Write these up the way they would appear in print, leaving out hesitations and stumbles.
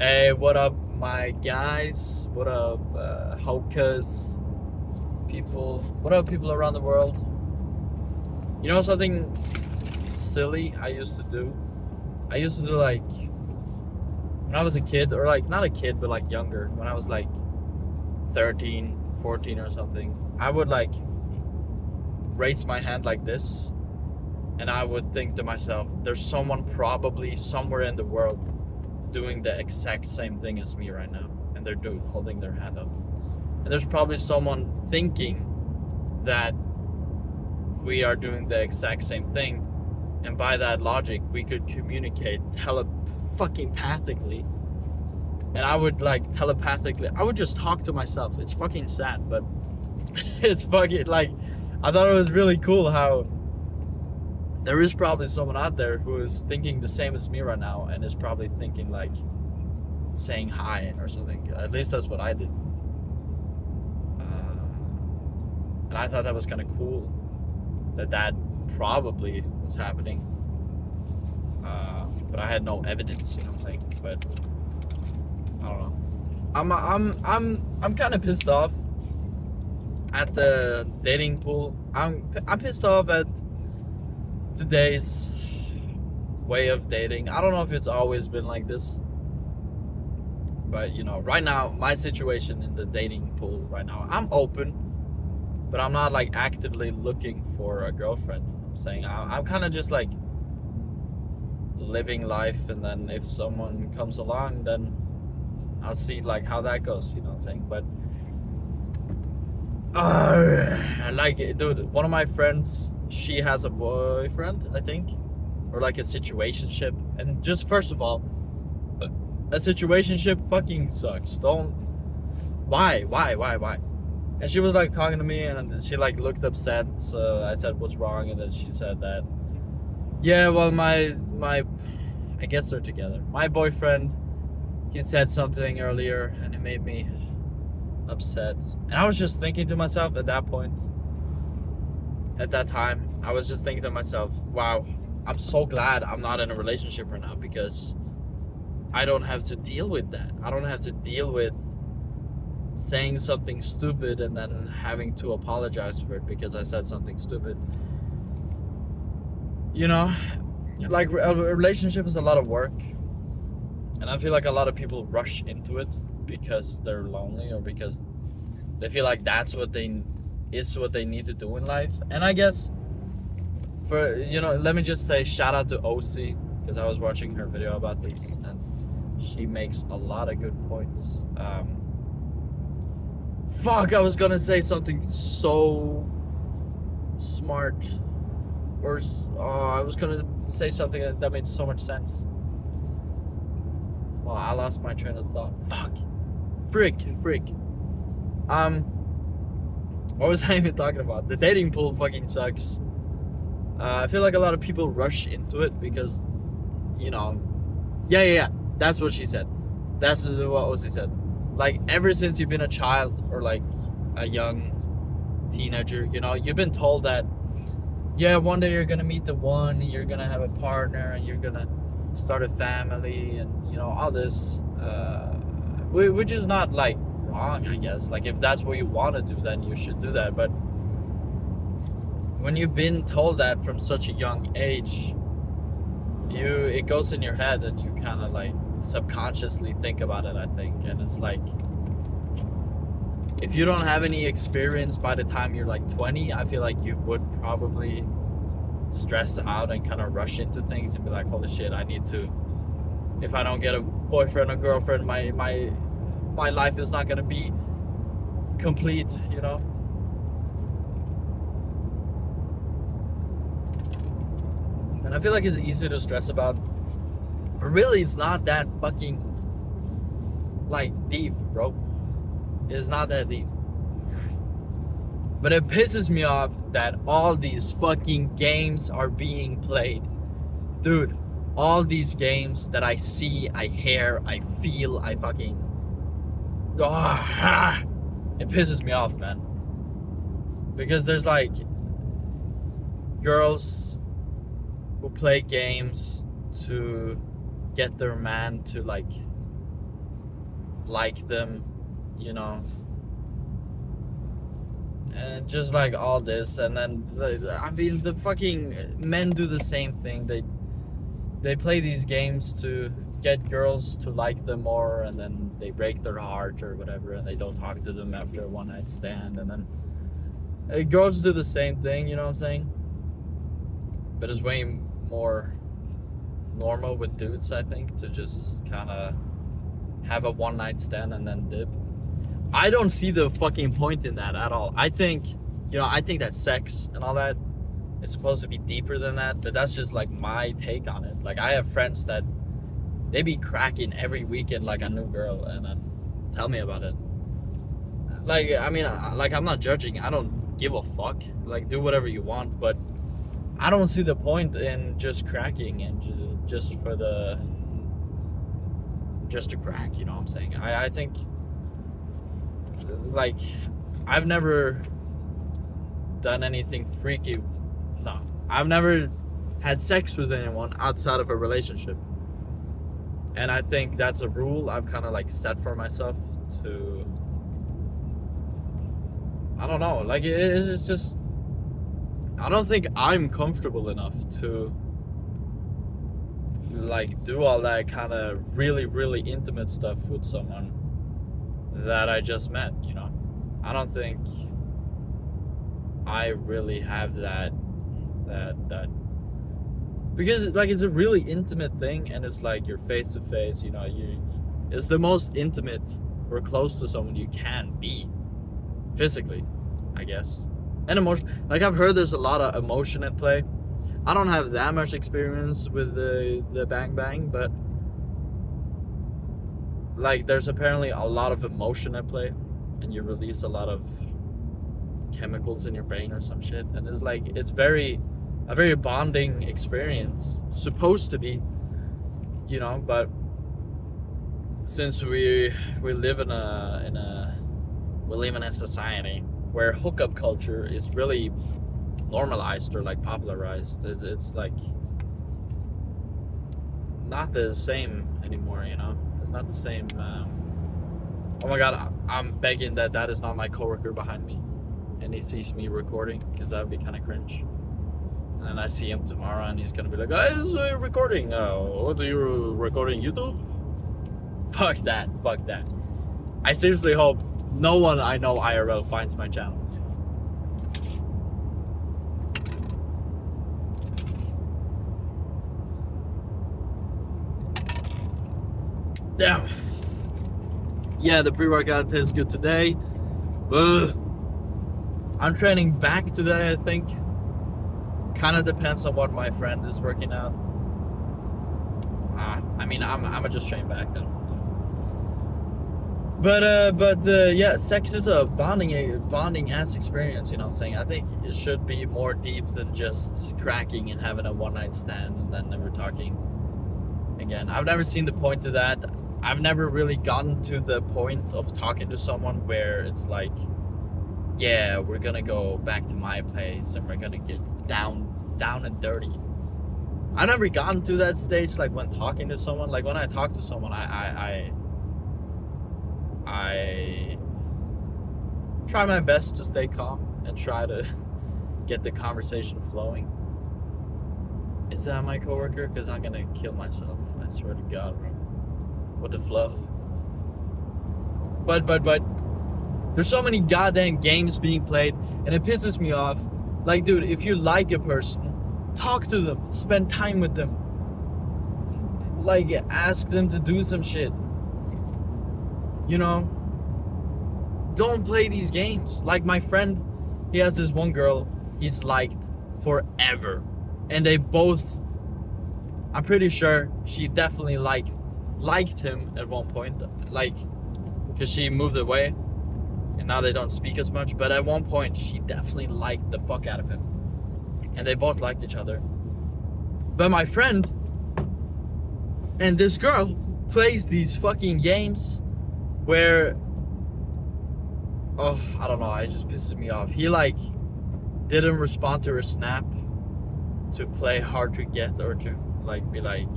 Hey, what up, my guys? What up, Hokas people? What up, people around the world? You know something silly I used to do? I used to do like when I was a kid, or like not a kid, but like younger, when I was like 13, 14 or something. I would like raise my hand like this, and I would think to myself, there's someone probably somewhere in the world doing the exact same thing as me right now, and they're holding their hand up. And there's probably someone thinking that we are doing the exact same thing, and by that logic, we could communicate fucking pathically. And I would like telepathically, I would just talk to myself. It's fucking sad, but it's fucking like, I thought it was really cool how there is probably someone out there who is thinking the same as me right now, and is probably thinking like saying hi or something. At least that's what I did. And I thought that was kind of cool that probably was happening. But I had no evidence, you know what I'm saying? But I don't know. I'm kind of pissed off at the dating pool. I'm pissed off at today's way of dating. I don't know if it's always been like this, but you know, right now my situation in the dating pool right now, I'm open, but I'm not like actively looking for a girlfriend. I'm saying I'm kind of just like living life, and then if someone comes along, then I'll see like how that goes. You know what I'm saying? But like, dude, one of my friends, she has a boyfriend, I think, or like a situationship. And just first of all, a situationship fucking sucks. Don't. Why? And she was like talking to me, and she like looked upset. So I said, "What's wrong?" And then she said that, yeah, well, I guess they're together. My boyfriend, he said something earlier, and it made me upset. And I was just thinking to myself at that point, at that time, I was just thinking to myself, wow, I'm so glad I'm not in a relationship right now, because I don't have to deal with that. I don't have to deal with saying something stupid and then having to apologize for it because I said something stupid. You know, like a relationship is a lot of work. And I feel like a lot of people rush into it because they're lonely, or because they feel like that's what they need to do in life. And I guess, for, you know, let me just say shout out to OC, because I was watching her video about this, and she makes a lot of good points. Fuck, I was gonna say something so smart, or I was gonna say something that made so much sense. Well, I lost my train of thought. Fuck. Frick. What was I even talking about? The dating pool fucking sucks. I feel like a lot of people rush into it because, you know, yeah. That's what she said. That's what she said. Like, ever since you've been a child, or like a young teenager, you know, you've been told that, yeah, one day you're gonna meet the one, you're gonna have a partner, and you're gonna start a family, and you know, all this, which is not like wrong, I guess. Like, if that's what you want to do, then you should do that. But when you've been told that from such a young age, it goes in your head, and you kind of like subconsciously think about it, I think. And it's like, if you don't have any experience by the time you're like 20, I feel like you would probably stress out and kind of rush into things and be like, holy shit, I need to, if I don't get a boyfriend or girlfriend, my life is not gonna be complete, you know. And I feel like it's easy to stress about, but really it's not that fucking like deep, bro. It's not that deep. But it pisses me off that all these fucking games are being played. Dude, all these games that I see, I hear, I feel, I fucking... it pisses me off, man. Because there's like girls who play games to get their man to like like them, you know, and just like all this. And then I mean, the fucking men do the same thing. They play these games to get girls to like them more, and then they break their heart or whatever, and they don't talk to them after a one night stand. And then girls do the same thing, you know what I'm saying? But it's way more normal with dudes, I think, to just kind of have a one night stand and then dip. I don't see the fucking point in that at all. I think, I think that sex and all that is supposed to be deeper than that, but that's just like my take on it. Like, I have friends that they be cracking every weekend like a new girl, and then tell me about it. Like, I mean, like, I'm not judging. I don't give a fuck. Like, do whatever you want, but I don't see the point in just cracking and just to crack, you know what I'm saying? I think, like, I've never done anything freaky. No, I've never had sex with anyone outside of a relationship. And I think that's a rule I've kind of like set for myself to, I don't know, like it's just, I don't think I'm comfortable enough to like do all that kind of really, really intimate stuff with someone that I just met, you know? I don't think I really have that because like it's a really intimate thing, and it's like you're face to face, you know, it's the most intimate or close to someone you can be physically, I guess. And emotion, like I've heard there's a lot of emotion at play. I don't have that much experience with the bang bang, but like there's apparently a lot of emotion at play, and you release a lot of chemicals in your brain or some shit, and it's like it's a very bonding experience, supposed to be, you know. But since we live in a society where hookup culture is really normalized or like popularized, it's like not the same anymore, you know. It's not the same. Oh my god, I'm begging that is not my coworker behind me and he sees me recording, because that would be kind of cringe. And then I see him tomorrow and he's gonna be like, guys, recording. What are you recording? YouTube? Fuck that. I seriously hope no one I know IRL finds my channel. Damn. Yeah, the pre-workout tastes good today. I'm training back today, I think. Kind of depends on what my friend is working out. I mean, I'm just train back though. But yeah, sex is a bonding ass experience, you know what I'm saying? I think it should be more deep than just cracking and having a one night stand and then never talking again. I've never seen the point to that. I've never really gotten to the point of talking to someone where it's like, yeah, we're gonna go back to my place and we're gonna get down and dirty. I've never gotten to that stage, like when talking to someone. Like when I talk to someone, I try my best to stay calm and try to get the conversation flowing. Is that my coworker? Because I'm gonna kill myself. I swear to God, bro. What the fluff? But there's so many goddamn games being played, and it pisses me off. Like, dude, if you like a person, talk to them, spend time with them. Like, ask them to do some shit. You know? Don't play these games. Like my friend, he has this one girl he's liked forever. And they both, I'm pretty sure she definitely liked him at one point. Like, because she moved away. And now they don't speak as much. But at one point, she definitely liked the fuck out of him. And they both liked each other. But my friend and this girl plays these fucking games where, oh, I don't know, it just pisses me off. He like didn't respond to her snap to play hard to get, or to like be like,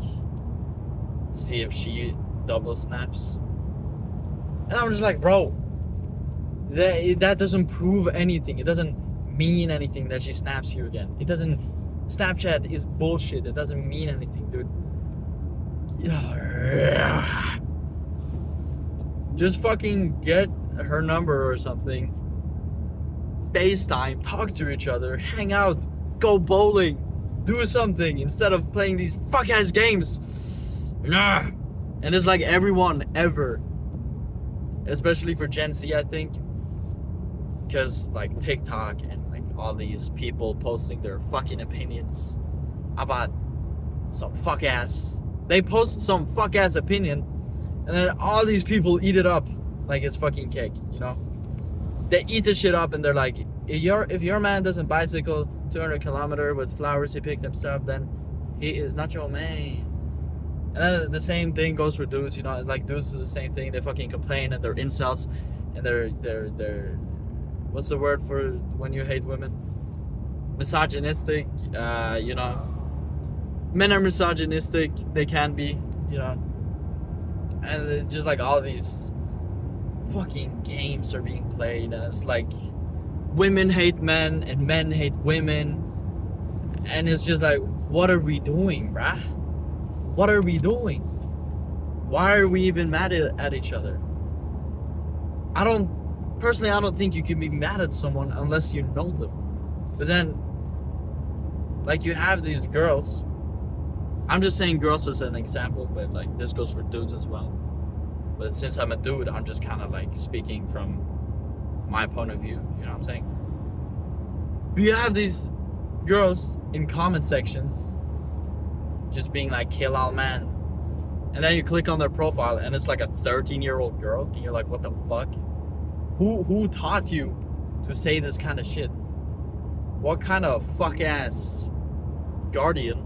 see if she double snaps. And I'm just like, bro, that doesn't prove anything. It doesn't mean anything that she snaps you again. It doesn't. Snapchat is bullshit. It doesn't mean anything, dude. Just fucking get her number or something. FaceTime, talk to each other, hang out, go bowling, do something instead of playing these fuck ass games. And it's like everyone ever, especially for Gen Z, I think, because like TikTok and like all these people posting their fucking opinions about some fuck ass. They post some fuck ass opinion, and then all these people eat it up like it's fucking cake, you know? They eat the shit up and they're like, if your man doesn't bicycle 200 kilometers with flowers he picked himself, then he is not your man. And then the same thing goes for dudes, you know, like dudes do the same thing. They fucking complain and they're incels and they're what's the word for when you hate women? Misogynistic, you know. Men are misogynistic, they can be, you know. And just like all these fucking games are being played, and it's like women hate men and men hate women, and it's just like, what are we doing, bruh? What are we doing? Why are we even mad at each other? I don't think you can be mad at someone unless you know them. But then, like, you have these girls. I'm just saying girls as an example, but like this goes for dudes as well. But since I'm a dude, I'm just kind of like speaking from my point of view, you know what I'm saying? You have these girls in comment sections just being like, kill all men. And then you click on their profile and it's like a 13-year-old girl, and you're like, what the fuck? Who taught you to say this kind of shit? What kind of fuck ass guardian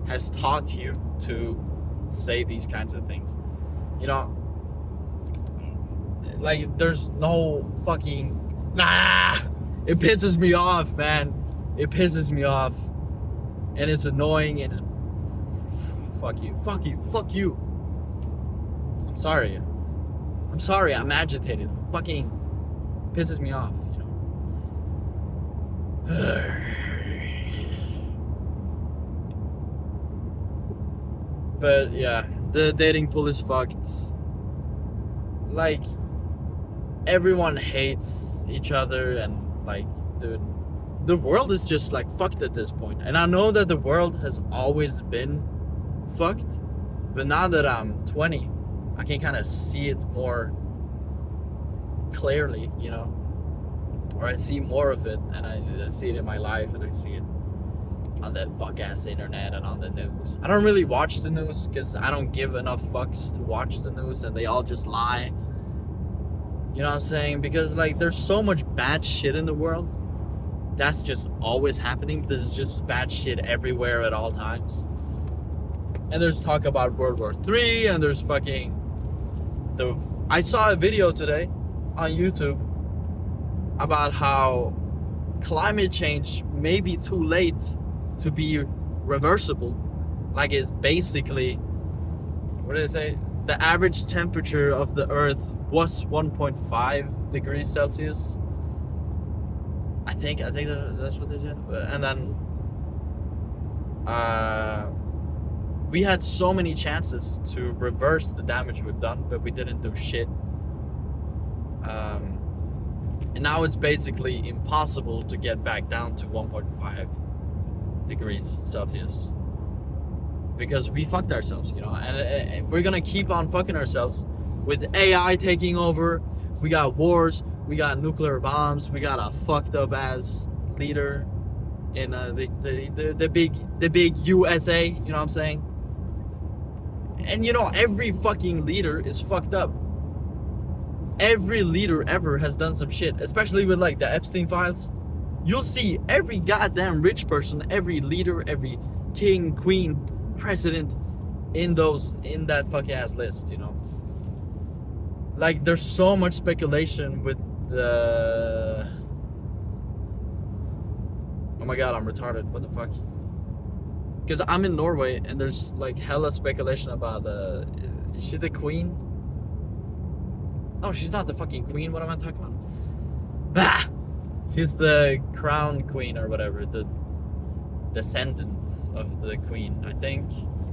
has taught you to say these kinds of things? You know, like, there's no fucking it pisses me off, man. It pisses me off, and it's annoying, and it's fuck you. I'm sorry, I'm agitated. Fucking pisses me off, you know. But yeah, the dating pool is fucked. Like, everyone hates each other, and like, dude, the world is just like fucked at this point. And I know that the world has always been fucked, but now that I'm 20, I can kind of see it more clearly, you know, or I see more of it, and I see it in my life, and I see it on that fuck ass internet and on the news. I don't really watch the news because I don't give enough fucks to watch the news, and they all just lie. You know what I'm saying? Because like, there's so much bad shit in the world. That's just always happening. There's just bad shit everywhere at all times. And there's talk about World War III, and there's fucking I saw a video today on YouTube about how climate change may be too late to be reversible. Like, it's basically, what did it say? The average temperature of the Earth was 1.5 degrees Celsius. I think that's what they said. And then we had so many chances to reverse the damage we've done, but we didn't do shit. And now it's basically impossible to get back down to 1.5 degrees Celsius, because we fucked ourselves, you know, and we're gonna keep on fucking ourselves with AI taking over. We got wars, we got nuclear bombs, we got a fucked up ass leader in the big USA, you know what I'm saying? And you know, every fucking leader is fucked up. Every leader ever has done some shit, especially with like the Epstein files. You'll see every goddamn rich person, every leader, every king, queen, president in that fuck ass list, you know. Like, there's so much speculation with the, oh my god, I'm retarded, what the fuck? Because I'm in Norway, and there's like hella speculation about is she the queen? No, she's not the fucking queen. What am I talking about? Ah! She's the crown queen or whatever. The descendants of the queen, I think.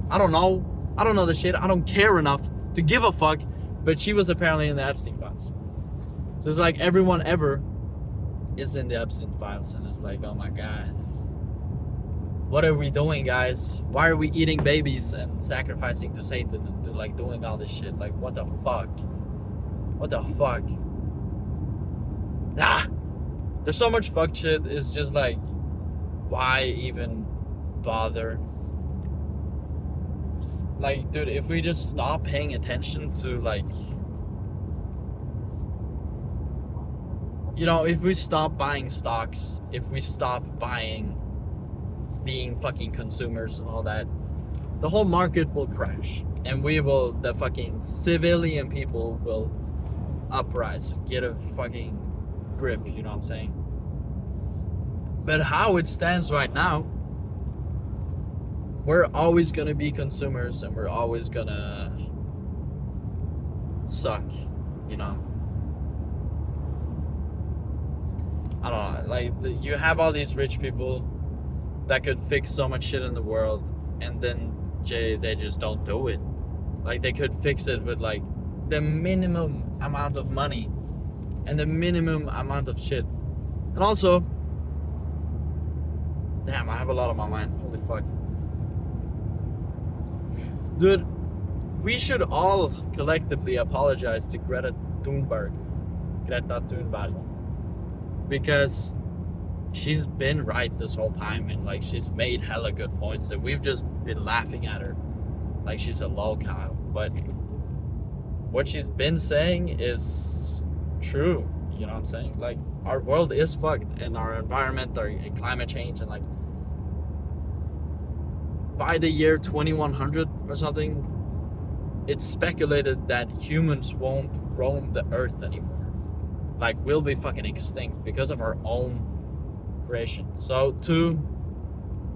I don't know. I don't know the shit. I don't care enough to give a fuck. But she was apparently in the Epstein files. So it's like everyone ever is in the Epstein files, and it's like, oh my god. What are we doing, guys? Why are we eating babies and sacrificing to Satan and like doing all this shit? Like, what the fuck? What the fuck? Ah! There's so much fuck shit. It's just like, why even bother? Like, dude, if we just stop paying attention to, like, you know, if we stop buying stocks, if we stop being fucking consumers and all that, the whole market will crash. And the fucking civilian people will uprise, get a fucking grip, you know what I'm saying? But how it stands right now, we're always gonna be consumers and we're always gonna suck, you know? I don't know, like, you have all these rich people that could fix so much shit in the world, and then they just don't do it. Like, they could fix it with, like, the minimum amount of money and the minimum amount of shit. And also, damn, I have a lot on my mind. Holy fuck. Dude, we should all collectively apologize to Greta Thunberg. Because she's been right this whole time, and like, she's made hella good points, and we've just been laughing at her like she's a lolcow. But what she's been saying is true, you know what I'm saying? Like, our world is fucked, and our environment, our climate change, and like, by the year 2100 or something, it's speculated that humans won't roam the earth anymore. Like, we'll be fucking extinct because of our own creation. So to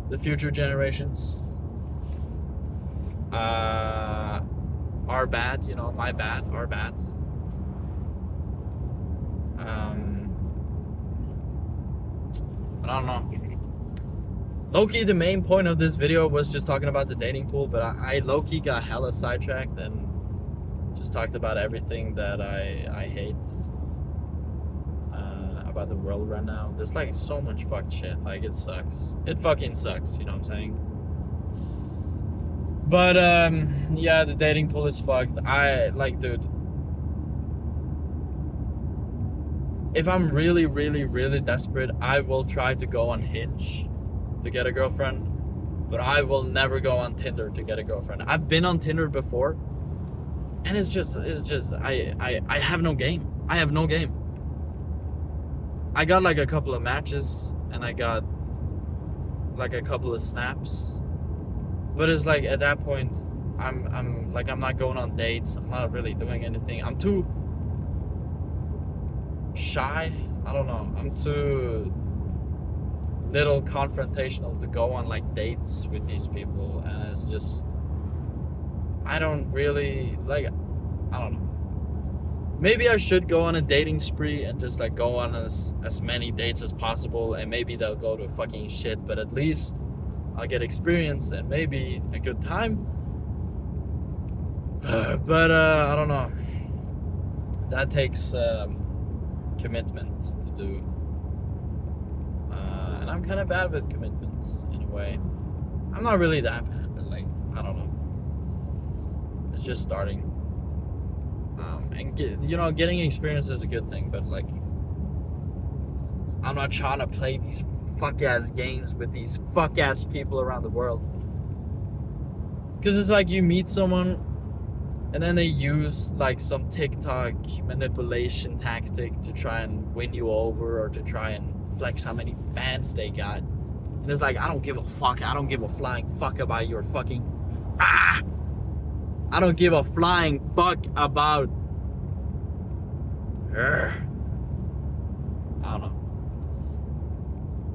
the future generations, our bad, you know, my bad, our bad. But I don't know. Low-key, the main point of this video was just talking about the dating pool, but I low-key got hella sidetracked and just talked about everything that I hate about the world right now. There's like so much fucked shit. Like, it sucks. It fucking sucks, you know what I'm saying? But yeah, the dating pool is fucked. Dude, if I'm really, really, really desperate, I will try to go on Hinge to get a girlfriend, but I will never go on Tinder to get a girlfriend. I've been on Tinder before, and it's just I have no game. I have no game. I got like a couple of matches, and I got like a couple of snaps, but it's like, at that point, I'm not going on dates. I'm not really doing anything. I'm too shy. I don't know. I'm too little confrontational to go on like dates with these people, and it's just, I don't really like, I don't know. Maybe I should go on a dating spree and just like go on as many dates as possible, and maybe they'll go to fucking shit, but at least I'll get experience and maybe a good time. But I don't know. That takes commitments to do. And I'm kind of bad with commitments in a way. I'm not really that bad, but like, I don't know. It's just starting. And getting experience is a good thing, but like, I'm not trying to play these fuck ass games with these fuck ass people around the world. Because it's like, you meet someone and then they use like some TikTok manipulation tactic to try and win you over, or to try and flex how many fans they got. And it's like, I don't give a fuck. I don't give a flying fuck about your fucking I don't give a flying fuck about her. I don't know.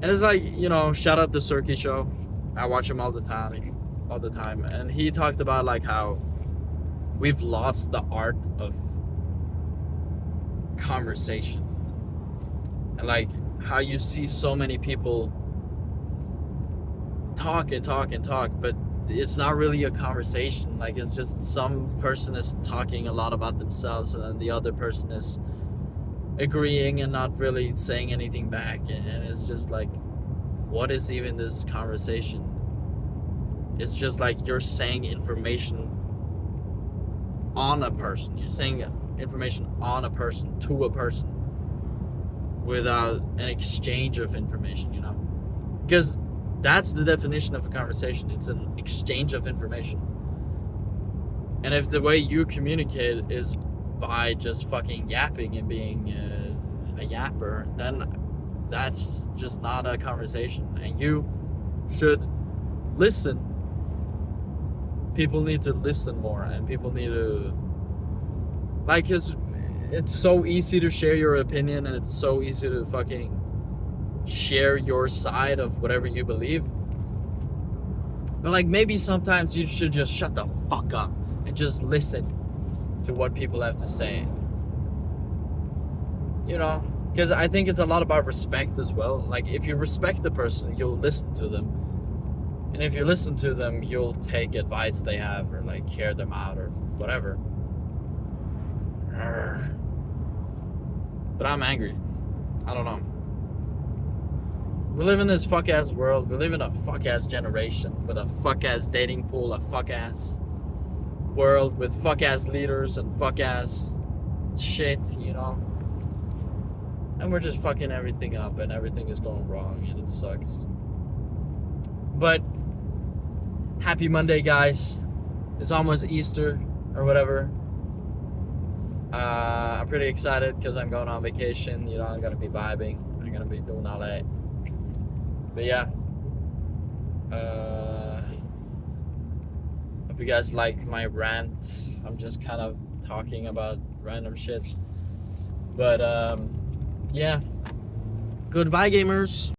And it's like, shout out to Cirky Show. I watch him all the time. And he talked about like how we've lost the art of conversation. And like how you see so many people talk and talk and talk, but it's not really a conversation. Like it's just some person is talking a lot about themselves, and then the other person is agreeing and not really saying anything back, and it's just like, what is even this conversation? It's just like you're saying information on a person. You're saying information on a person to a person without an exchange of information, you know? Because that's the definition of a conversation. It's an exchange of information. And if the way you communicate is by just fucking yapping and being a yapper, then that's just not a conversation. And you should listen. People need to listen more, and people need to, like, cause it's so easy to share your opinion, and it's so easy to fucking share your side of whatever you believe. But like, maybe sometimes you should just shut the fuck up and just listen to what people have to say. You know? Because I think it's a lot about respect as well. Like, if you respect the person, you'll listen to them. And if you listen to them, you'll take advice they have, or like hear them out, or whatever. But I'm angry. I don't know. We live in this fuck-ass world. We live in a fuck-ass generation with a fuck-ass dating pool, a fuck-ass world with fuck-ass leaders and fuck-ass shit, you know? And we're just fucking everything up, and everything is going wrong, and it sucks. But happy Monday, guys. It's almost Easter or whatever. I'm pretty excited because I'm going on vacation. You know, I'm going to be vibing. I'm going to be doing all that. But yeah. Hope you guys like my rant. I'm just kind of talking about random shit. But yeah. Goodbye, gamers.